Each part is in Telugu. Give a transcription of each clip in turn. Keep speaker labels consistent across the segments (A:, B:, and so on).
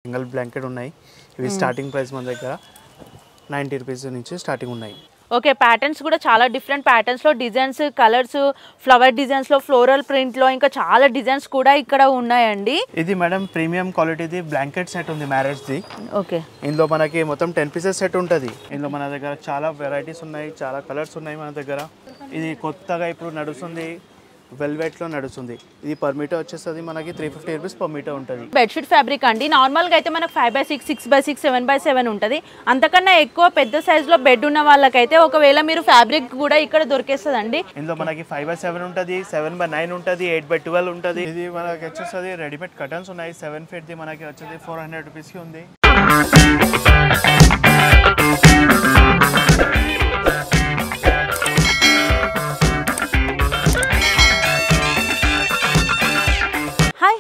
A: సింగిల్ బ్లాంకెట్ ఉన్నాయి. ఇవి స్టార్టింగ్ ప్రైస్ మన దగ్గర 90 రూపీస్ నుంచి స్టార్టింగ్ ఉన్నాయి.
B: ఓకే, ప్యాటర్న్స్ కూడా చాలా డిఫరెంట్ ప్యాటర్న్స్ లో డిజైన్స్, కలర్స్, ఫ్లవర్ డిజైన్స్ లో, ఫ్లోరల్ ప్రింట్ లో, ఇంకా చాలా డిజైన్స్ కూడా ఇక్కడ ఉన్నాయండి.
A: ఇది మేడం ప్రీమియం క్వాలిటీది బ్లాంకెట్ సెట్ ఉంది మ్యారేజ్ ది.
B: ఓకే,
A: ఇందులో మనకి మొత్తం 10 పీసెస్ సెట్ ఉంటుంది. ఇందులో మన దగ్గర చాలా వెరైటీస్ ఉన్నాయి, చాలా కలర్స్ ఉన్నాయి మన దగ్గర. ఇది కొత్తగా ఇప్పుడు నడుస్తుంది, వెల్వెట్ లో నడుస్తుంది. ఇది పర్ మీటర్ వచ్చేస్తుంది మనకి 350 రూపీస్ పర్ మీటర్ ఉంటుంది.
B: బెడ్షీట్ ఫ్యాబ్రిక్ అండి. నార్మల్గా అయితే మనకు 5x6, 6x6, 7x7 ఉంటుంది. అంతకన్నా ఎక్కువ పెద్ద సైజులో బెడ్ ఉన్న వాళ్ళకైతే ఒకవేళ మీరు ఫ్యాబ్రిక్ కూడా ఇక్కడ దొరికేస్తుందండి.
A: ఇందులో మనకి 5x7 ఉంటుంది, 7x9 ఉంటుంది, 8x12 ఉంటుంది. ఇది మనకి వచ్చేస్తుంది రెడీమేడ్ కటన్స్ ఉన్నాయి. 7 ఫీట్ ది మనకి వచ్చేది 400 రూపీస్కి ఉంది.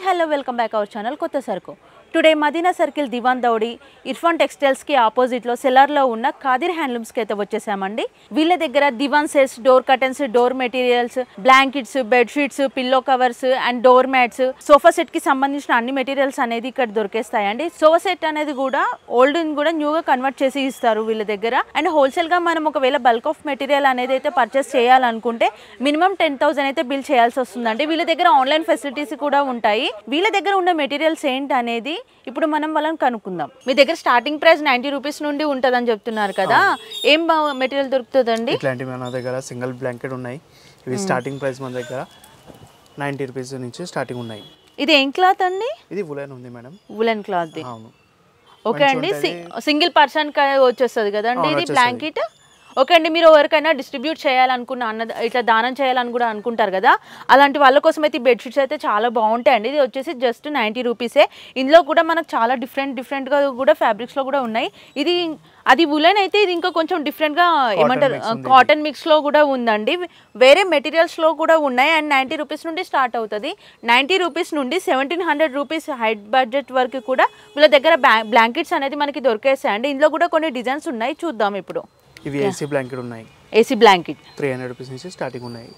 B: Hello, welcome back our channel కొత్త సరుకు. టుడే మదీనా సర్కిల్, దివాన్ దౌడి, ఇర్ఫాన్ టెక్స్టైల్స్కి ఆపోజిట్లో సెలార్లో ఉన్న ఖాదీర్ హ్యాండ్లూమ్స్కి అయితే వచ్చేసామండి. వీళ్ళ దగ్గర divan sets, door curtains, door materials, blankets, bedsheets, pillow covers and door mats, sofa సెట్కి సంబంధించిన అన్ని మెటీరియల్స్ అనేది ఇక్కడ దొరికేస్తాయండి. సోఫా సెట్ అనేది కూడా ఓల్డ్ కూడా న్యూగా కన్వర్ట్ చేసి ఇస్తారు వీళ్ళ దగ్గర. అండ్ హోల్సేల్గా మనం ఒకవేళ బల్క్ ఆఫ్ మెటీరియల్ అనేది అయితే పర్చేస్ చేయాలనుకుంటే మినిమం 10,000 అయితే బిల్ చేయాల్సి వస్తుందండి. వీళ్ళ దగ్గర ఆన్లైన్ ఫెసిలిటీస్ కూడా ఉంటాయి. వీళ్ళ దగ్గర ఉన్న మెటీరియల్స్ ఏంటి అనేది ఇప్పుడు మనం వాళ్ళని కనుక్కుందాం. మీ దగ్గర స్టార్టింగ్ ప్రైస్ 90 రూపీస్ నుండి ఉంటుందని చెప్తున్నారు కదా, ఏం మెటీరియల్ దొరుకుతుందండి?
A: ఇట్లాంటి మన దగ్గర సింగిల్ బ్లాంకెట్ ఉన్నాయి. ఇవి స్టార్టింగ్ ప్రైస్ మన దగ్గర 90 రూపీస్ నుంచి స్టార్టింగ్ ఉన్నాయి.
B: ఇది ఏం క్లాత్ అండి?
A: ఇది వులెన్ ఉంది మేడం.
B: Woollen cloth.
A: అవును.
B: ఓకే అండి, సింగిల్ పర్సన్ వచ్చేస్తుంది కదండి ఇది బ్లాంకెట్. ఓకే అండి, మీరు ఎవరికైనా డిస్ట్రిబ్యూట్ చేయాలనుకున్న ఇట్లా దానం చేయాలని కూడా అనుకుంటారు కదా, అలాంటి వాళ్ళ కోసం అయితే బెడ్షీట్స్ అయితే చాలా బాగుంటాయండి. ఇది వచ్చేసి జస్ట్ 90 రూపీసే. ఇందులో కూడా మనకు చాలా డిఫరెంట్గా కూడా ఫ్యాబ్రిక్స్లో కూడా ఉన్నాయి. అది వులెన్ అయితే ఇది ఇంకా కొంచెం డిఫరెంట్గా ఏమంటారు కాటన్ మిక్స్లో కూడా ఉందండి. వేరే మెటీరియల్స్లో కూడా ఉన్నాయి. అండ్ 90 రూపీస్ నుండి స్టార్ట్ అవుతుంది. 90 రూపీస్ నుండి 1700 రూపీస్ హై బడ్జెట్ వరకు కూడా వీళ్ళ దగ్గర బ్లాంకెట్స్ అనేది మనకి దొరికేస్తాయండి. ఇందులో కూడా కొన్ని డిజైన్స్ ఉన్నాయి, చూద్దాం ఇప్పుడు.
A: ఇవి ఏసీ బ్లాంకెట్ ఉన్నాయి.
B: ఏసీ బ్లాంకెట్
A: 300 రూపీస్ నుంచి స్టార్టింగ్ ఉన్నాయి.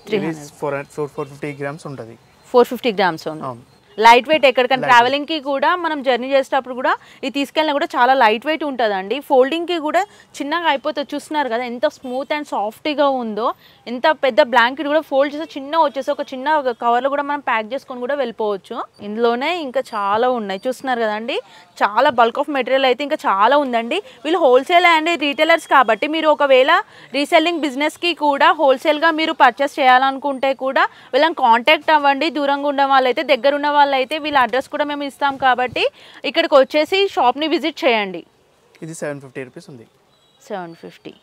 A: 450 గ్రామ్స్ ఉంటుంది.
B: 450 గ్రామ్స్. అవును, లైట్ వెయిట్. ఎక్కడికైనా ట్రావెలింగ్కి కూడా మనం జర్నీ చేసేటప్పుడు కూడా ఇది తీసుకెళ్ళినా కూడా చాలా లైట్ వెయిట్ ఉంటుందండి. ఫోల్డింగ్కి కూడా చిన్నగా అయిపోతుంది. చూస్తున్నారు కదా ఎంత స్మూత్ అండ్ సాఫ్ట్గా ఉందో. ఎంత పెద్ద బ్లాంకెట్ కూడా ఫోల్డ్ చేసి చిన్న వచ్చేసి ఒక చిన్న కవర్లో కూడా మనం ప్యాక్ చేసుకొని కూడా వెళ్ళిపోవచ్చు. ఇందులోనే ఇంకా చాలా ఉన్నాయి, చూస్తున్నారు కదండి. చాలా బల్క్ ఆఫ్ మెటీరియల్ అయితే ఇంకా చాలా ఉందండి. వీళ్ళు హోల్సేల్ అండ్ రీటైలర్స్ కాబట్టి మీరు ఒకవేళ రీసెల్లింగ్ బిజినెస్కి కూడా హోల్సేల్గా మీరు పర్చేస్ చేయాలనుకుంటే కూడా వీళ్ళని కాంటాక్ట్ అవ్వండి. దూరంగా ఉన్న వాళ్ళైతే, దగ్గర ఉన్న వాళ్ళైతే వీళ్ళ అడ్రస్ కూడా మేము ఇస్తాం కాబట్టి ఇక్కడికి వచ్చేసి షాప్ని విజిట్ చేయండి.
A: ఇది 750 రూపీస్ ఉంది.
B: 750.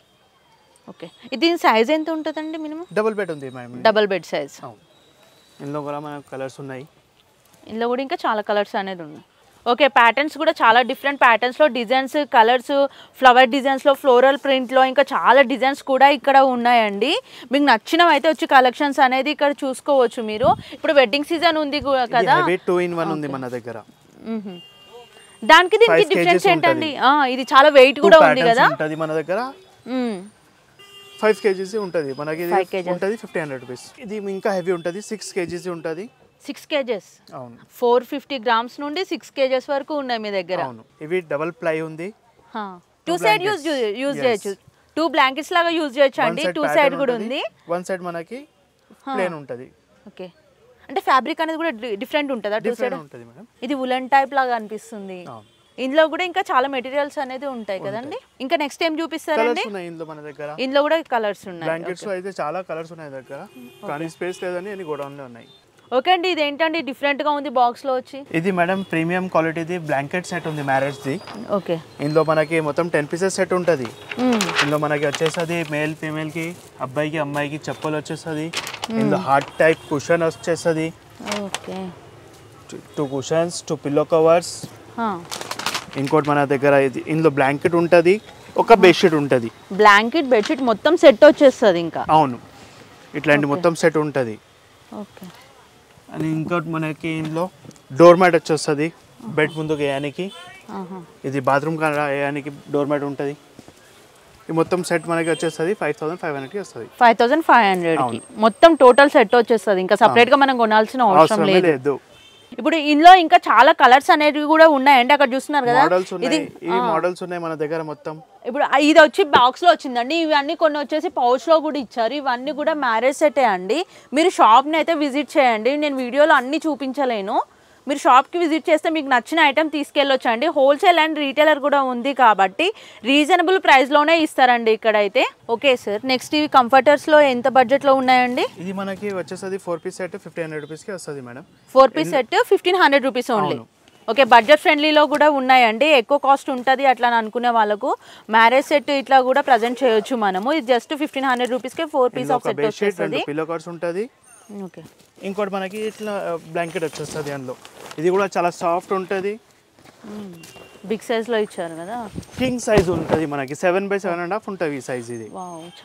B: ఓకే, ఇది సైజ్ ఎంత ఉంటుందండి మినిమం?
A: డబుల్ బెడ్ ఉంది మేడం.
B: Double bed size.
A: ఇందులో కూడా మనకు కలర్స్ ఉన్నాయి.
B: ఇందులో కూడా ఇంకా చాలా కలర్స్ అనేది ఉన్నాయి. ఓకే, ప్యాటర్న్స్ కూడా చాలా డిఫరెంట్ ప్యాటర్న్స్లో డిజైన్స్, కలర్స్, ఫ్లవర్ డిజైన్స్లో, ఫ్లోరల్ ప్రింట్లో, ఇంకా చాలా డిజైన్స్ కూడా ఇక్కడ ఉన్నాయండి. మీకు నచ్చినవి అయితే వచ్చి కలెక్షన్స్ అనేది ఇక్కడ చూసుకోవచ్చు మీరు. ఇప్పుడు వెడ్డింగ్ సీజన్ ఉంది కదా,
A: 2 in 1 ఉంది మన దగ్గర.
B: దానికి దీనికి డిఫరెన్స్ ఏంటండి? ఇది చాలా వెయిట్ కూడా ఉంది కదా
A: మన దగ్గర. 5 kgs ఉంటుంది మనకి. ఉంటుంది 1500 రూపీస్. ఇది ఇంకా హెవీ ఉంటుంది, 6 kgs ఉంటుంది. 6
B: kgs.
A: అవును.
B: 450 గ్రామ్స్ నుండి 6 kgs వరకు ఉన్నాయి మీ దగ్గర.
A: అవును. ఇవి డబుల్ ప్లై ఉంది.
B: 2 సైడ్ యూజ్ చేయొచ్చు. 2 బ్లాంకెట్స్ లాగా యూజ్ చేయొచ్చు అండి. 2 సైడ్ కూడా ఉంది.
A: 1 సైడ్ మనకి ప్లేన్ ఉంటుంది.
B: ఓకే, అంటే ఫ్యాబ్రిక్ అనేది కూడా డిఫరెంట్ ఉంటుందా? 2 సైడ్
A: ఉంటుంది మేడం.
B: ఇది వులెన్ టైప్ లాగా అనిపిస్తుంది. ఇందులో కూడా ఇంకా చాలా మెటీరియల్స్ అనేది ఉంటాయి కదండి. ఇంకా నెక్స్ట్ ఏం చూపిస్తారండి?
A: ఇందులో మన దగ్గర
B: ఇందులో కూడా కలర్స్ ఉన్నాయి.
A: బ్లాంకెట్స్ లో అయితే చాలా కలర్స్ ఉన్నాయి దగ్గర, కానీ స్పేస్ లేదని అన్ని గోడౌన్ లో ఉన్నాయి.
B: ఓకే అండి, ఇది ఏంటండి డిఫరెంట్ గా ఉంది బాక్స్ లో వచ్చి?
A: ఇది మేడం ప్రీమియం క్వాలిటీది బ్లాంకెట్ సెట్ ఉంది మ్యారేజ్ ది.
B: ఓకే,
A: ఇందులో మనకి మొత్తం 10 పీసెస్ సెట్ ఉంటుంది. ఇందులో మనకి వచ్చేసది మేల్ ఫీమేల్ కి, అబ్బాయికి అమ్మాయికి చెప్పులు వచ్చేస్తుంది. ఇందులో హార్ట్ టైప్ కుషన్ వచ్చేస్తుంది.
B: Okay,
A: 2 cushions, 2 pillow covers. ఇంకోటి మన దగ్గర ఇది ఇందులో బ్లాంకెట్ ఉంటుంది, ఒక బెడ్షీట్ ఉంటుంది.
B: బ్లాంకెట్ బెడ్షీట్ మొత్తం సెట్ వచ్చేస్తుంది ఇంకా.
A: అవును, ఇట్లాంటి మొత్తం సెట్ ఉంటుంది.
B: ఓకే,
A: అని ఇంకోటి మనకి ఇందులో డోర్ మ్యాట్ వచ్చేస్తుంది బెడ్ ముందుకు వేయడానికి. ఇది బాత్రూమ్ వేయడానికి డోర్ మ్యాట్ ఉంటుంది. ఈ మొత్తం సెట్ మనకి వచ్చేస్తుంది 5500 కి వస్తుంది.
B: 5500 కి మొత్తం టోటల్ సెట్ వచ్చేస్తుంది. ఇంకా సెపరేట్ గా మనం కొనాల్సిన అవసరం లేదు. ఇప్పుడు ఇందులో ఇంకా చాలా కలర్స్ అనేవి కూడా ఉన్నాయండి, అక్కడ చూస్తున్నారు కదా.
A: ఇది ఈ మోడల్స్ ఉన్నాయి మన దగ్గర మొత్తం.
B: ఇప్పుడు ఇది వచ్చి బాక్స్ లో వచ్చిందండి, ఇవన్నీ కొన్ని వచ్చేసి పౌచ్ లో కూడా ఇచ్చారు. ఇవన్నీ కూడా మ్యారేజ్ సెటే అండి. మీరు షాప్ ని అయితే విజిట్ చేయండి, నేను వీడియోలో అన్ని చూపించలేను. మీరు షాప్కి విజిట్ చేస్తే మీకు నచ్చిన ఐటమ్ తీసుకెళ్ళొచ్చు అండి. హోల్సేల్ అండ్ రీటైలర్ కూడా ఉంది కాబట్టి రీజనబుల్ ప్రైస్లోనే ఇస్తారండి ఇక్కడైతే. ఓకే సార్, నెక్స్ట్ ఇవి కంఫర్టర్స్లో ఎంత బడ్జెట్లో ఉన్నాయండి?
A: ఇది మనకి వచ్చేసది 4 పీస్ సెట్ 1500 రూపీస్కి వస్తుంది madam.
B: 4 piece set 1500 rupees only. Okay, budget ఫ్రెండ్లీలో కూడా ఉన్నాయండి. ఎక్కువ కాస్ట్ ఉంటుంది అట్లా అనుకునే వాళ్ళకు మ్యారేజ్ సెట్ ఇట్లా కూడా ప్రజెంట్ చేయొచ్చు మనము. ఇది జస్ట్ 1500 రూపీస్కి 4 పీస్ ఆఫ్ సెట్ వచ్చేస్తుంది.
A: పిల్లో కవర్స్ ఉంటుంది.
B: ఓకే,
A: ఇంకోటి మనకి ఇట్లా బ్లాంకెట్ వచ్చేస్తుంది అందులో. ఇది కూడా చాలా సాఫ్ట్ ఉంటుంది,
B: బిగ్ సైజ్లో ఇచ్చారు కదా.
A: కింగ్ సైజ్ ఉంటుంది మనకి 7x7.5 ఉంటుంది ఈ సైజ్. ఇది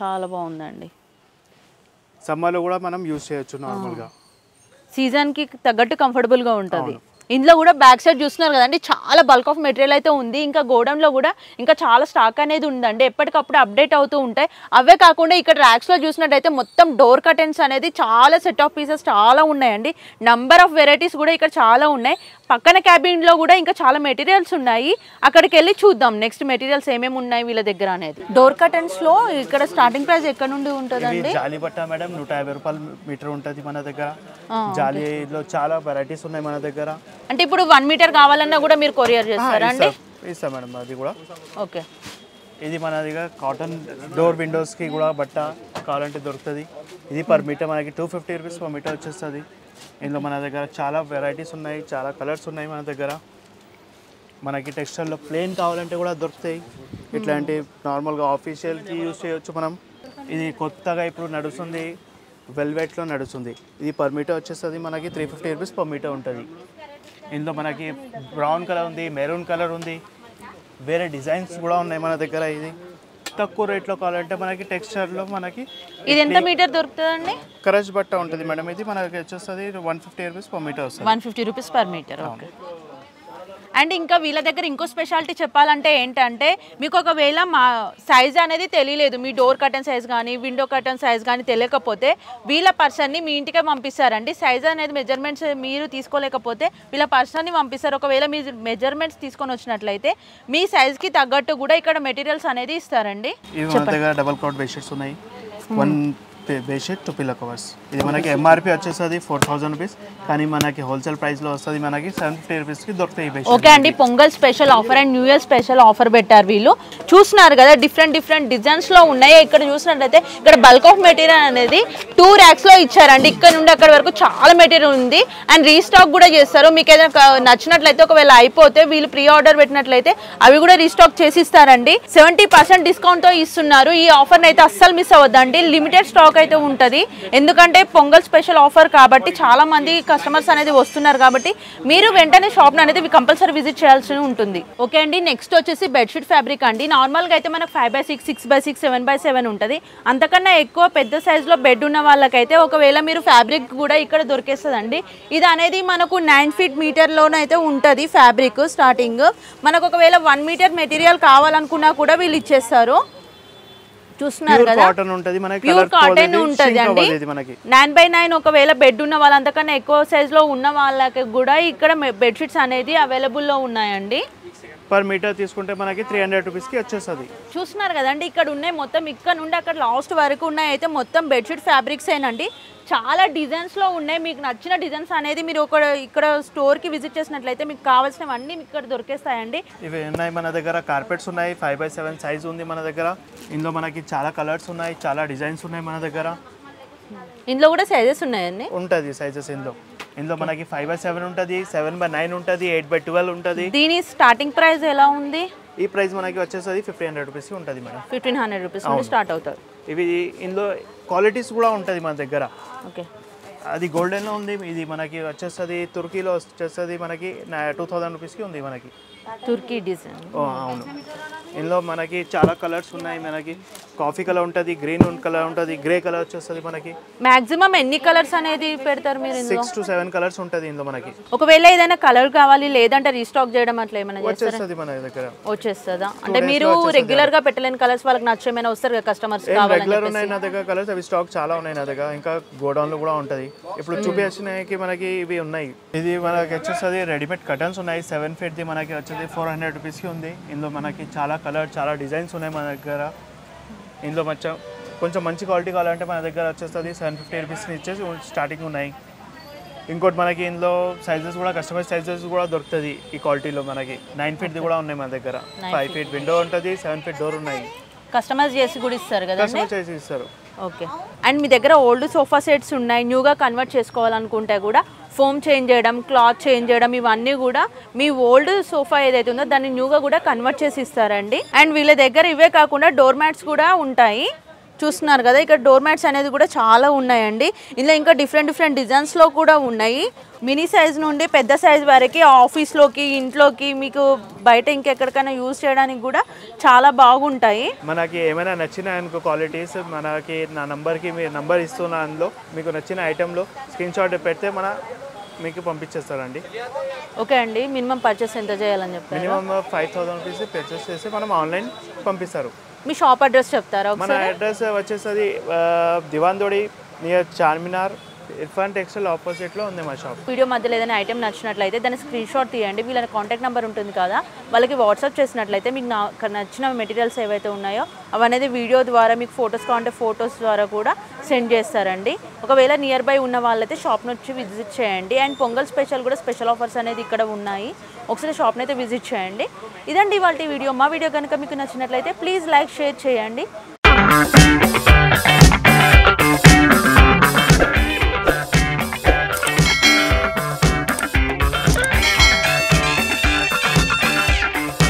B: చాలా బాగుందండి.
A: సమ్మర్లో కూడా మనం యూజ్ చేయొచ్చు నార్మల్గా.
B: సీజన్కి తగ్గట్టు కంఫర్టబుల్గా ఉంటుంది. ఇందులో కూడా బ్యాక్ సైడ్ చూస్తున్నారు కదండి, చాలా బల్క్ ఆఫ్ మెటీరియల్ అయితే ఉంది. ఇంకా గోడౌన్లో కూడా ఇంకా చాలా స్టాక్ అనేది ఉందండి, ఎప్పటికప్పుడు అప్డేట్ అవుతూ ఉంటాయి. అవే కాకుండా ఇక్కడ ర్యాక్స్లో చూసినట్టయితే మొత్తం డోర్ కర్టెన్స్ అనేది చాలా సెట్ ఆఫ్ పీసెస్ చాలా ఉన్నాయండి. నంబర్ ఆఫ్ వెరైటీస్ కూడా ఇక్కడ చాలా ఉన్నాయి. పక్కన క్యాబిన్లో కూడా ఇంకా చాలా మెటీరియల్స్ ఉన్నాయి, అక్కడికి వెళ్ళి చూద్దాం నెక్స్ట్ మెటీరియల్స్ ఏమేమి ఉన్నాయి వీళ్ళ దగ్గర అనేది. డోర్ కర్టెన్స్లో ఇక్కడ స్టార్టింగ్ ప్రైస్ ఎక్కడ నుండి ఉంటుందండి?
A: జాలీ బట్ట మేడం 150 రూపాయలు మీటర్ ఉంటుంది మన దగ్గర. జాలీలో చాలా వెరైటీస్ ఉన్నాయి మన దగ్గర.
B: అంటే ఇప్పుడు 1 మీటర్ కావాలన్నా కూడా మీరు కొరియర్ చేస్తారా అండి?
A: ఇస్తాం మేడం అది కూడా.
B: ఓకే,
A: ఇది మన దగ్గర కాటన్ డోర్ విండోస్కి కూడా బట్ట కావాలంటే దొరుకుతుంది. ఇది పర్ మీటర్ మనకి 250 రూపీస్ పర్ మీటర్ వచ్చేస్తుంది. ఇందులో మన దగ్గర చాలా వెరైటీస్ ఉన్నాయి, చాలా కలర్స్ ఉన్నాయి మన దగ్గర. మనకి టెక్స్టైల్లో ప్లెయిన్ కావాలంటే కూడా దొరుకుతాయి. ఇట్లాంటి నార్మల్గా ఆఫీషియల్కి యూజ్ చేయొచ్చు మనం. ఇది కొత్తగా ఇప్పుడు నడుస్తుంది, వెల్వెట్లో నడుస్తుంది. ఇది పర్ మీటర్ వచ్చేస్తుంది మనకి 350 రూపీస్ పర్ మీటర్ ఉంటుంది. ఇందులో మనకి బ్రౌన్ కలర్ ఉంది, మెరూన్ కలర్ ఉంది, వేరే డిజైన్స్ కూడా ఉన్నాయి మన దగ్గర. ఇది తక్కువ రేట్లో కావాలంటే మనకి టెక్స్చర్లో మనకి
B: ఇది ఎంత మీటర్ దొరుకుతుందండి?
A: కరజ్ బట్ట ఉంటుంది మేడం. ఇది మనకి వచ్చేస్తుంది 150 రూపీస్ పర్ మీటర్ వస్తుంది.
B: 150 rupees per metre. Okay. And ఇంకా వీళ్ళ దగ్గర ఇంకో స్పెషాలిటీ చెప్పాలంటే ఏంటంటే, మీకు ఒకవేళ మా సైజ్ అనేది తెలియలేదు, మీ డోర్ కర్టన్ సైజ్ కానీ విండో కర్టన్ సైజ్ కానీ తెలియకపోతే వీళ్ళ పర్సన్ని మీ ఇంటికే పంపిస్తారండి. సైజ్ అనేది మెజర్మెంట్స్ మీరు తీసుకోలేకపోతే వీళ్ళ పర్సన్ని పంపిస్తారు. ఒకవేళ మీ మెజర్మెంట్స్ తీసుకొని వచ్చినట్లయితే మీ సైజ్కి తగ్గట్టు కూడా ఇక్కడ మెటీరియల్స్ అనేది ఇస్తారండి.
A: మన దగ్గర డబల్ కాట్ బెడ్షీట్స్ ఉన్నాయి. 1 బెడ్షీట్ 2 పిల్లో కవర్స్. ఇది మనకి ఎంఆర్పి వచ్చేస్తుంది 4000 రూపీస్, కానీ మనకి హోల్సేల్ ప్రైస్లో వస్తుంది మనకి 750 రూపీస్కి దొరుకుతాయి.
B: ఓకే అండి, pongal special offer and new year special offer పెట్టారు వీళ్ళు. చూస్తున్నారు కదా డిఫరెంట్ డిజైన్స్లో ఉన్నాయి. ఇక్కడ చూసినట్లయితే ఇక్కడ బల్క్ ఆఫ్ మెటీరియల్ అనేది 2 ర్యాక్స్లో ఇచ్చారండి. ఇక్కడ నుండి అక్కడ వరకు చాలా మెటీరియల్ ఉంది అండ్ రీస్టాక్ కూడా చేస్తారు. మీకు ఏదైనా నచ్చినట్లయితే ఒకవేళ అయిపోతే వీళ్ళు ప్రీ ఆర్డర్ పెట్టినట్లయితే అవి కూడా రీస్టాక్ చేసి ఇస్తారండి. 70% డిస్కౌంట్తో ఇస్తున్నారు. ఈ ఆఫర్ని అయితే అస్సలు మిస్ అవ్వద్దండి. లిమిటెడ్ స్టాక్ అయితే ఉంటుంది, ఎందుకంటే పొంగల్ స్పెషల్ ఆఫర్ కాబట్టి చాలా మంది కస్టమర్స్ అనేది వస్తున్నారు కాబట్టి మీరు వెంటనే షాప్ అనేది కంపల్సరీ విజిట్ చేయాల్సి ఉంటుంది. ఓకే అండి, నెక్స్ట్ వచ్చేసి బెడ్షీట్ ఫ్యాబ్రిక్ అండి. నార్మల్గా అయితే మనకు 5x6, 6x6, 7x7 ఉంటుంది. అంతకన్నా ఎక్కువ పెద్ద సైజులో బెడ్ ఉన్న వాళ్ళకైతే ఒకవేళ మీరు ఫ్యాబ్రిక్ కూడా ఇక్కడ దొరికేస్తుందండి. ఇది అనేది మనకు 9 ఫీట్ మీటర్లోనైతే ఉంటుంది ఫ్యాబ్రిక్ స్టార్టింగ్. మనకు ఒకవేళ 1 మీటర్ మెటీరియల్ కావాలనుకున్నా కూడా వీళ్ళు ఇచ్చేస్తారు. చూస్తున్నారు కదా, ప్యూర్ కాటన్ ఉంటుంది అండి. 9x9 ఒకవేళ బెడ్ ఉన్న వాళ్ళంతకన్నా ఎక్కువ సైజులో ఉన్న వాళ్ళకి కూడా ఇక్కడ బెడ్షీట్స్ అనేది అవైలబుల్లో ఉన్నాయండి.
A: పర్ మీటర్ తీసుకుంటే మనకి 300 రూపీస్కి వచ్చేస్తుంది.
B: చూస్తున్నారు కదండి, ఇక్కడ ఉన్నాయి మొత్తం ఇక్కడ నుండి అక్కడ లాస్ట్ వరకు ఉన్నాయి అయితే మొత్తం బెడ్షీట్ ఫ్యాబ్రిక్స్ ఏనండి. చాలా డిజైన్స్లో ఉన్నాయి. మీకు నచ్చిన డిజైన్స్ అనేది మీరు ఇక్కడ స్టోర్కి విజిట్ చేసినట్లయితే మీకు కావాల్సినవన్నీ ఇక్కడ దొరికేస్తాయండి.
A: ఇవి ఉన్నాయి మన దగ్గర. కార్పెట్స్ ఉన్నాయి, 5x7 సైజ్ ఉంది మన దగ్గర. ఇందులో మనకి చాలా కలర్స్ ఉన్నాయి, చాలా డిజైన్స్ ఉన్నాయి మన దగ్గర.
B: ఇందులో కూడా సైజెస్ ఉన్నాయండి,
A: ఉంటుంది సైజెస్. ఇందులో మనకి 5x7 ఉంటుంది, 7x9 ఉంటుంది, 8x12 ఉంటుంది.
B: దీని స్టార్టింగ్ ప్రైస్ ఎలా ఉంది?
A: ఈ ప్రైస్ మనకి వచ్చేస్తుంది 1500 రూపీస్ ఉంటుంది మేడం.
B: 1500 రూపీస్ నుండి స్టార్ట్ అవుతుంది.
A: ఇవి ఇందులో క్వాలిటీస్ కూడా ఉంటుంది మన దగ్గర.
B: ఓకే,
A: అది గోల్డెన్లో ఉంది. ఇది మనకి వచ్చేస్తుంది తుర్కీలో వచ్చేస్తుంది మనకి 2000 రూపీస్కి ఉంది మనకి.
B: తుర్కీ డిజైన్.
A: అవును, ఇందులో మనకి చాలా కలర్స్ ఉన్నాయి. మనకి కాఫీ కలర్ ఉంటుంది, గ్రీన్ కలర్ ఉంటుంది, గ్రే కలర్ వచ్చేస్తుంది. మనకి
B: మాక్సిమం ఎన్ని కలర్స్ అనేది పెడతారు మీరు?
A: 6 to 7 కలర్స్ ఉంటుంది ఇందులో మనకి.
B: ఒకవేళ ఏదైనా కలర్ కావాలి లేదంటే రీస్టాక్ చేయడం అట్లా ఏమైనా
A: వచ్చేస్తుంది మన దగ్గర.
B: వచ్చేస్తుందా? అంటే మీరు రెగ్యులర్ గా పెట్టలేని కలర్స్ వాళ్ళకి నచ్చేమైనా వస్తారు కదా కస్టమర్స్ కావాలి.
A: రెగ్యులర్ ఉన్నాయి నా దగ్గర కలర్స్, అవి స్టాక్ చాలా ఉన్నాయి నా దగ్గర. ఇంకా గోడౌన్ లో కూడా ఉంటుంది. ఇప్పుడు చూపించినకి మనకి ఇవి ఉన్నాయి. ఇది మనకి వచ్చేస్తుంది రెడీమేడ్ కర్టన్స్ ఉన్నాయి. 7 feet ది మనకి వచ్చేది 400 రూపీస్కి ఉంది. ఇందులో మనకి చాలా కలర్, చాలా డిజైన్స్ ఉన్నాయి మన దగ్గర. ఇందులో కొంచెం మంచి క్వాలిటీ కావాలంటే మన దగ్గర వచ్చేస్తుంది 750 రూపీస్ ఇచ్చేసి స్టార్టింగ్ ఉన్నాయి. ఇంకోటి మనకి ఇందులో సైజెస్ కూడా కస్టమైజ్ సైజెస్ కూడా దొరుకుతుంది ఈ క్వాలిటీలో. మనకి 9 feet ది కూడా ఉన్నాయి మన దగ్గర. 5 feet విండో ఉంటుంది, 7 feet డోర్ ఉన్నాయి.
B: కస్టమైజ్ చేసి కూడా ఇస్తారు కదా?
A: కస్టమైజ్ చేసి ఇస్తారు.
B: ఓకే. అండ్ మీ దగ్గర ఓల్డ్ సోఫా సెట్స్ ఉన్నాయి, న్యూగా కన్వర్ట్ చేసుకోవాలనుకుంటే కూడా ఫోమ్ చేంజ్ చేయడం, క్లాత్ చేంజ్ చేయడం, ఇవన్నీ కూడా మీ ఓల్డ్ సోఫా ఏదైతే ఉందో దాన్ని న్యూగా కూడా కన్వర్ట్ చేసి ఇస్తారండి. అండ్ వీళ్ళ దగ్గర ఇవే కాకుండా డోర్ మ్యాట్స్ కూడా ఉంటాయి. చూస్తున్నారు కదా ఇక్కడ డోర్ మ్యాట్స్ అనేది కూడా చాలా ఉన్నాయండి. ఇందులో ఇంకా డిఫరెంట్ డిజైన్స్లో కూడా ఉన్నాయి. మినీ సైజ్ నుండి పెద్ద సైజ్ వరకు ఆఫీస్లోకి, ఇంట్లోకి, మీకు బయట ఇంకెక్కడికైనా యూజ్ చేయడానికి కూడా చాలా బాగుంటాయి.
A: మనకి ఏమైనా నచ్చిన అనుకో క్వాలిటీస్ మనకి నా నంబర్కి మీరు నంబర్ ఇస్తున్నా, అందులో మీకు నచ్చిన ఐటెంలో స్క్రీన్ షాట్ పెడితే మీకు పంపించేస్తారండి.
B: ఓకే అండి. మినిమం పర్చేస్ ఎంత చేయాలని చెప్పారు?
A: మినిమం 5000 రూపీస్ పర్చేస్ చేసి మనం ఆన్లైన్ పంపిస్తారు.
B: మీ షాప్ అడ్రస్ చెప్తారా?
A: మన అడ్రస్ వచ్చేసరి దివాందోడి నియర్ చార్మినార్, ఇర్ఫాన్ టెక్స్టైల్ ఆపోజిట్లో ఉంది మా షాప్.
B: వీడియో మధ్యలో ఏదైనా ఐటెం నచ్చినట్లయితే దాన్ని స్క్రీన్ షాట్ తీయండి. వీళ్ళ కాంటాక్ట్ నెంబర్ ఉంటుంది కదా, వాళ్ళకి వాట్సాప్ చేసినట్లయితే మీకు నచ్చిన మెటీరియల్స్ ఏవైతే ఉన్నాయో అవనేది వీడియో ద్వారా, మీకు ఫొటోస్ కావాలంటే ఫొటోస్ ద్వారా కూడా సెండ్ చేస్తారండి. ఒకవేళ నియర్ బై ఉన్న వాళ్ళైతే షాప్ని వచ్చి విజిట్ చేయండి. అండ్ పొంగల్ స్పెషల్ కూడా స్పెషల్ ఆఫర్స్ అనేది ఇక్కడ ఉన్నాయి. ఒకసారి షాప్ని అయితే విజిట్ చేయండి. ఇదండి ఇవాళ వీడియో. మా వీడియో కనుక మీకు నచ్చినట్లయితే ప్లీజ్ లైక్, షేర్ చేయండి.